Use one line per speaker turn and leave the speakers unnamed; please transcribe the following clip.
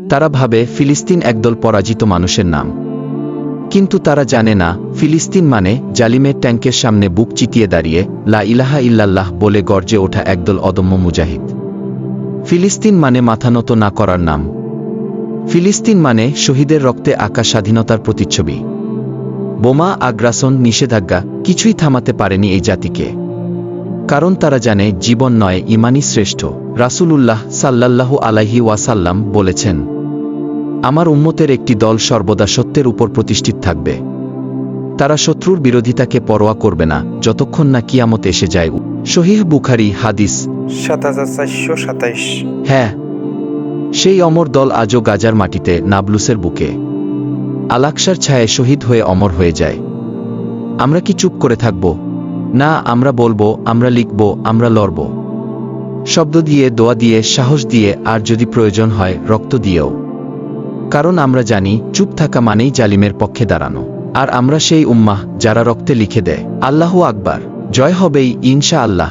তারা ভাবে ফিলিস্তিন একদল পরাজিত মানুষের নাম, কিন্তু তারা জানে না ফিলিস্তিন মানে জালিমের ট্যাঙ্কের সামনে বুক চিতিয়ে দাঁড়িয়ে লা ইলাহা ইল্লাল্লাহ বলে গর্জে ওঠা একদল অদম্য মুজাহিদ। ফিলিস্তিন মানে মাথানত না করার নাম। ফিলিস্তিন মানে শহীদের রক্তে আঁকা স্বাধীনতার প্রতিচ্ছবি। বোমা, আগ্রাসন, নিষেধাজ্ঞা কিছুই থামাতে পারেনি এই জাতিকে, কারণ তারা জানে জীবন নয়, ঈমানই শ্রেষ্ঠ। রাসূলুল্লাহ সাল্লাল্লাহু আলাইহি ওয়াসাল্লাম বলেছেন, আমার উম্মতের একটি দল সর্বদা সত্যের উপর প্রতিষ্ঠিত থাকবে। তারা শত্রুর বিরোধিতাকে পরোয়া করবে না যতক্ষণ না কিয়ামত এসে যায়। সহিহ বুখারী হাদিস
৭৪২৭।
হ্যাঁ, সেই অমর দল আজও গাজার মাটিতে নাবলুসের বুকে আল-আকসার ছায়ায় শহীদ হয়ে অমর হয়ে যায়। আমরা কি চুপ করে থাকব? না, আমরা বলবো, আমরা লিখব, আমরা লড়ব, শব্দ দিয়ে, দোয়া দিয়ে, সাহস দিয়ে, আর যদি প্রয়োজন হয় রক্ত দিয়েও। কারণ আমরা জানি চুপ থাকা মানেই জালিমের পক্ষে দাঁড়ানো। আর আমরা সেই উম্মাহ যারা রক্তে লিখে দেয়। আল্লাহু আকবার। জয় হবেই ইনশাআল্লাহ।